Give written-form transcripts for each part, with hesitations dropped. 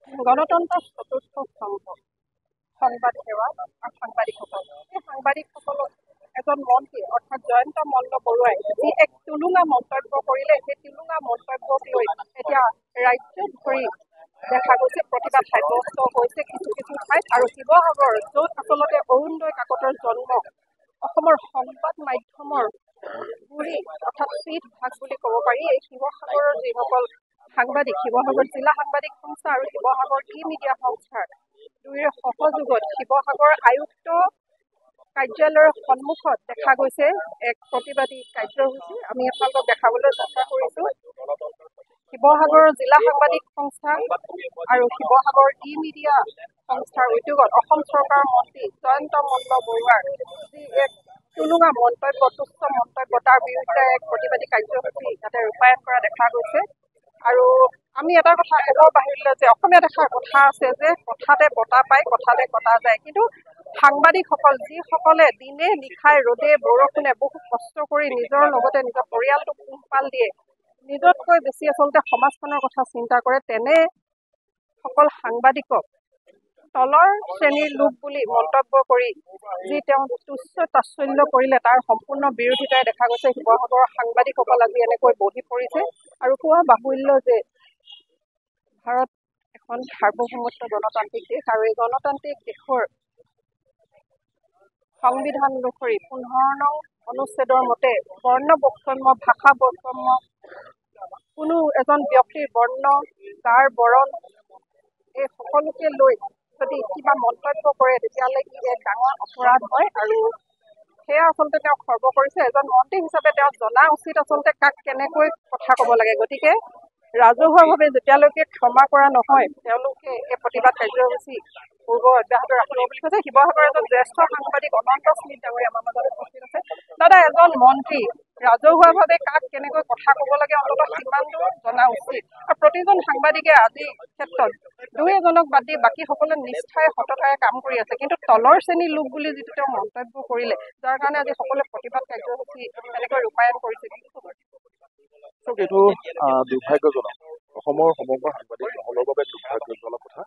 গণতন্ত্ৰৰ চতুৰ্থ স্তম্ভ সংবাদ সেৱা আৰু সাংবাদিকসকল। এই সাংবাদিকসকলক এজন মন্ত্ৰী অৰ্থাৎ জয়ন্ত মল্ল বৰুৱাই যি এক টুলুঙা মন্তব্য কৰিলে, সেই টুলুঙা মন্তব্যক লৈ এতিয়া ৰাজ্যত ধৰি দেখা গৈছে প্ৰতিবাদ সাব্যস্ত হৈছে কিছু কিছু ঠাইত। আৰু শিৱসাগৰ, য'ত আচলতে অৰুণোদয় কাকতৰ জন্ম, অসমৰ সংবাদ মাধ্যমৰ গুৰি অৰ্থাৎ চিট ভাগ বুলি ক'ব পাৰি। এই শিৱসাগৰৰ যিসকল সাংবাদিক, শিৱসাগৰ জিলা সাংবাদিক সংস্থা আৰু শিৱসাগৰ মিডিয়া সংস্থাৰ দুয়োৰে সহযোগত শিৱসাগৰ আয়ুক্ত কাৰ্যালয়ৰ সন্মুখত দেখা গৈছে এক প্ৰতিবাদী কাৰ্যসূচী। আমি আপোনালোকক দেখাবলৈ চেষ্টা কৰিছো। শিৱসাগৰৰ জিলা সাংবাদিক সংস্থা আৰু শিৱসাগৰ মিডিয়া সংস্থাৰ উদ্যোগত অসম চৰকাৰৰ মন্ত্ৰী জয়ন্ত মল্ল বৰুৱাৰ যি এক টুলুঙা মন্তব্য, তুচ্ছ মন্তব্য, তাৰ বিৰুদ্ধে এক প্ৰতিবাদী কাৰ্যসূচী তাতে ৰূপায়ণ কৰা দেখা গৈছে। আৰু আমি এটা কথা ক'ব বাহিৰলৈ যে অসমীয়া দেখাৰ কথা আছে যে কথাতে বতা পায়, কথাতে কটা যায়। কিন্তু সাংবাদিকসকল যিসকলে দিনে নিশাই ৰ'দে বৰষুণে বহু কষ্ট কৰি নিজৰ লগতে নিজৰ পৰিয়ালটোক পোহপাল দিয়ে, নিজতকৈ বেছি আচলতে সমাজখনৰ কথা চিন্তা কৰে, তেনে সকল সাংবাদিকক তলৰ শ্ৰেণীৰ লোক বুলি মন্তব্য কৰি যি তেওঁ তুচ্ছ তাচ্ছল্য কৰিলে, তাৰ সম্পূৰ্ণ বিৰোধিতাই দেখা গৈছে। শিৱসাগৰৰ সাংবাদিকসকল আজি এনেকৈ বহি পৰিছে আৰু কোৱা বাহুল্য যে ভাৰত এখন সাৰ্বভৌমত্ব গণতান্ত্ৰিক দেশ আৰু এই গণতান্ত্ৰিক দেশৰ সংবিধান অনুসৰি 15 নং অনুচ্ছেদৰ মতে বৰ্ণ বৈষম্য, ভাষা বৈষম্য, কোনো এজন ব্যক্তিৰ বৰ্ণ, যাৰ বৰণ, এই সকলোকে লৈ যদি কিবা মন্তব্য কৰে তেতিয়াহ'লে ই এক ডাঙৰ অপৰাধ হয়। আৰু সেয়া আচলতে তেওঁ খৰ্ব কৰিছে। এজন মন্ত্ৰী হিচাপে তেওঁ জনা উচিত আচলতে কাক কেনেকৈ কথা ক'ব লাগে। গতিকে ৰাজহুৱাভাৱে যেতিয়ালৈকে ক্ষমা কৰা নহয়, তেওঁলোকে এই প্ৰতিবাদ কাৰ্যসূচী পূৰ্ব অব্যাহত ৰাখিব বুলি কৈছে। শিৱসাগৰৰ এজন জ্যেষ্ঠ সাংবাদিক অনন্ত স্মিথ ডাঙৰীয়া আমাৰ মাজত উপস্থিত আছে। দাদা, এজন মন্ত্ৰী ৰাজহুৱাভাৱে কাক কেনেকৈ কথা ক'ব লাগে অন্ততঃ সিমানটো জনা উচিত। আৰু প্ৰতিজন সাংবাদিকে আজিৰ ক্ষেত্ৰত দুই এজনক বাদ দি বাকী সকলে নিষ্ঠাৰে সততাৰে কাম কৰি আছে। কিন্তু তলৰ শ্ৰেণীৰ লোক বুলি যিটো তেওঁ মন্তব্য কৰিলে, যাৰ কাৰণে আজি সকলোৱে প্ৰতিবাদ কাৰ্যসূচী এনেকৈ ৰূপায়ণ কৰিছে। এইটো দুৰ্ভাগ্যজনক, অসমৰ সমগ্ৰ সাংবাদিক মহলৰ বাবে দুৰ্ভাগ্যজনক কথা।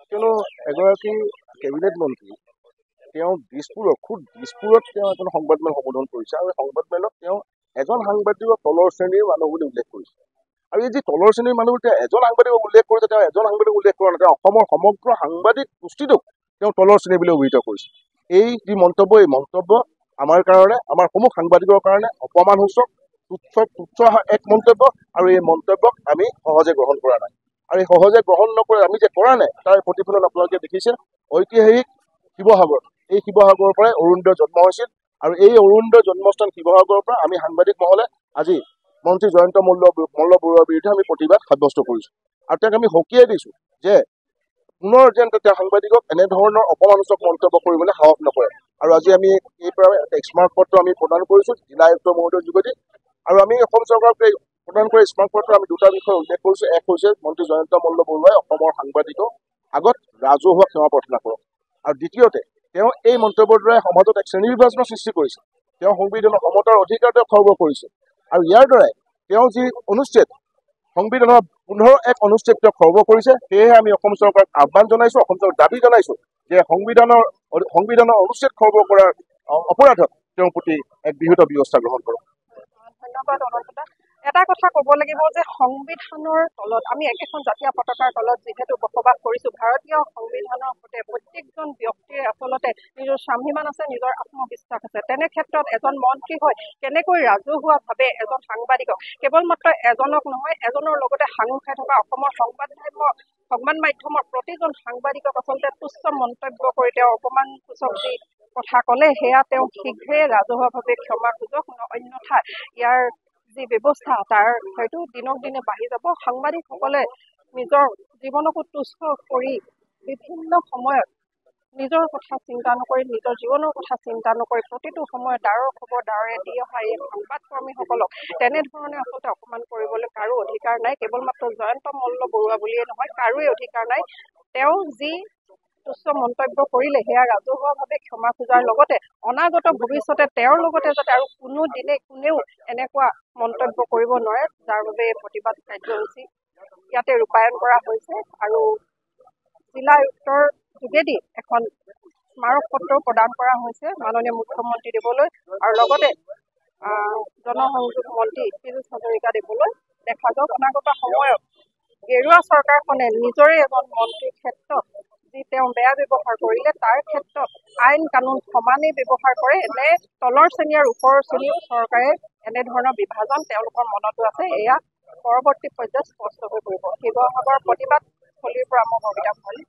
কিয়নো এগৰাকী কেবিনেট মন্ত্ৰী তেওঁ দিছপুৰত তেওঁ এখন সংবাদমেল সম্বোধন কৰিছে আৰু সংবাদমেলত তেওঁ এজন সাংবাদিকক তলৰ শ্ৰেণীৰ মানুহ বুলি উল্লেখ কৰিছে। আৰু এই যি তলৰ শ্ৰেণীৰ মানুহ তেওঁ এজন সাংবাদিকক উল্লেখ কৰিছে, তেওঁ এজন সাংবাদিকক উল্লেখ কৰা নাই, তেওঁ অসমৰ সমগ্ৰ সাংবাদিক গোষ্ঠীটোক তেওঁ তলৰ শ্ৰেণী বুলি অভিহিত কৰিছে। এই যি মন্তব্য, এই মন্তব্য আমাৰ কাৰণে, আমাৰ সমূহ সাংবাদিকৰ কাৰণে অপমানসূচক, তুচ্ছ এক মন্তব্য। আৰু এই মন্তব্যক আমি সহজে গ্ৰহণ কৰা নাই। আৰু এই সহজে গ্ৰহণ নকৰে আমি যে কৰা নাই, তাৰ প্ৰতিফলন আপোনালোকে দেখিছে। ঐতিহাসিক শিৱসাগৰ, এই শিৱসাগৰৰ পৰাই অৰুণোদয়ৰ জন্ম হৈছিল। আৰু এই অৰুণোদয়ৰ জন্মস্থান শিৱসাগৰৰ পৰা আমি সাংবাদিক মহলে আজি মন্ত্ৰী জয়ন্ত মল্ল বৰুৱাৰ বিৰুদ্ধে আমি প্ৰতিবাদ সাব্যস্ত কৰিছো। আৰু তেওঁক আমি সকীয়াই দিছো যে পুনৰ যেন তেওঁ সাংবাদিকক এনেধৰণৰ অপমানসূচক মন্তব্য কৰিবলৈ সাহস নকৰে। আৰু আজি আমি এই পৰা এটা স্মাৰক পত্ৰ আমি প্ৰদান কৰিছো জিলা আয়ুক্ত মহোদয়ৰ যোগেদি। আৰু আমি অসম চৰকাৰক প্ৰদান কৰা স্মাৰক পত্ৰ আমি দুটা বিষয় উল্লেখ কৰিছো। এক হৈছে মন্ত্ৰী জয়ন্ত মল্ল বৰুৱাই অসমৰ সাংবাদিকক আগত ৰাজহুৱা ক্ষমা প্ৰাৰ্থনা কৰক। আৰু দ্বিতীয়তে তেওঁ এই মন্তব্যৰ দ্বাৰাই সমাজত এক শ্ৰেণী বিভাজনৰ সৃষ্টি কৰিছে। তেওঁ সংবিধানৰ সমতাৰ অধিকাৰ তেওঁ খৰ্ব কৰিছে। আৰু ইয়াৰ দ্বাৰাই তেওঁ যি অনুচ্ছেদ, সংবিধানৰ 15(1) অনুচ্ছেদ তেওঁ খৰ্ব কৰিছে। সেয়েহে আমি অসম চৰকাৰক আহ্বান জনাইছো, অসম চৰকাৰক দাবী জনাইছো যে সংবিধানৰ অনুচ্ছেদ খৰ্ব কৰাৰ অপৰাধত তেওঁৰ প্ৰতি এক বিহিত ব্যৱস্থা গ্ৰহণ কৰক। ধন্যবাদ অনন্ত। এটা কথা ক'ব লাগিব যে সংবিধানৰ তলত, আমি একেখন জাতীয় পতাকাৰ তলত যিহেতু বসবাস কৰিছো, ভাৰতীয় সংবিধানৰ সৈতে প্ৰত্যেকজন ব্যক্তিৰ আচলতে নিজৰ স্বাভিমান আছে, নিজৰ আত্মবিশ্বাস আছে। তেনে ক্ষেত্ৰত এজন মন্ত্ৰী হয় কেনেকৈ ৰাজহুৱাভাৱে এজন সাংবাদিকক, কেৱল মাত্ৰ এজনক নহয়, এজনৰ লগতে সাঙুৰ খাই থকা অসমৰ সংবাদ মাধ্যমৰ প্ৰতিজন সাংবাদিকক আচলতে তুচ্ছ মন্তব্য কৰি তেওঁ অপমানসূচক যি কথা ক'লে, সেয়া তেওঁ শীঘ্ৰে ৰাজহুৱাভাৱে ক্ষমা খোজক, অন্যথা ইয়াৰ যি ব্যৱস্থা তাৰ হয়তো দিনক দিনে বাঢ়ি যাব। সাংবাদিকসকলে নিজৰ জীৱনকো তুচ্ছ কৰি বিভিন্ন সময়ত নিজৰ কথা চিন্তা নকৰি, নিজৰ জীৱনৰ কথা চিন্তা নকৰি প্ৰতিটো সময়ত ডাঁৰৰ খবৰ ডাঁৰে দি অহা এই সংবাদকৰ্মীসকলক তেনেধৰণে আচলতে অপমান কৰিবলৈ কাৰো অধিকাৰ নাই। কেৱল মাত্ৰ জয়ন্ত মল্ল বৰুৱা বুলিয়ে নহয়, কাৰোৱে অধিকাৰ নাই। তেওঁ যি তুচ্ছ মন্তব্য কৰিলে সেয়া ৰাজহুৱাভাৱে ক্ষমা খোজাৰ লগতে অনাগত ভৱিষ্যতে তেওঁৰ লগতে যাতে আৰু কোনেও এনেকুৱা মন্তব্য কৰিব নোৱাৰে, যাৰ বাবে প্ৰতিবাদ কাৰ্যসূচী ইয়াতে ৰূপায়ণ কৰা হৈছে। আৰু জিলা আয়ুক্তৰ যোগেদি এখন স্মাৰক পত্ৰ প্ৰদান কৰা হৈছে মাননীয় মুখ্যমন্ত্ৰী দেৱলৈ আৰু লগতে জনসংযোগ মন্ত্ৰী পীযুষ হাজৰিকা দেৱলৈ। দেখা যাওক অনাগত সময়ত গেৰুৱা চৰকাৰখনে নিজৰে এজন মন্ত্ৰীৰ ক্ষেত্ৰত যি তেওঁ বেয়া ব্যৱহাৰ কৰিলে তাৰ ক্ষেত্ৰত আইন কানুন সমানেই ব্যৱহাৰ কৰে নে তলৰ শ্ৰেণী আৰু ওপৰৰ শ্ৰেণীও চৰকাৰে এনেধৰণৰ বিভাজন তেওঁলোকৰ মনতো আছে, এয়া পৰৱৰ্তী পৰ্যায়ত স্পষ্ট হৈ পৰিব। শিৱসাগৰ প্ৰতিবাদ স্থলীৰ পৰা মই ববিতা ভৰালী।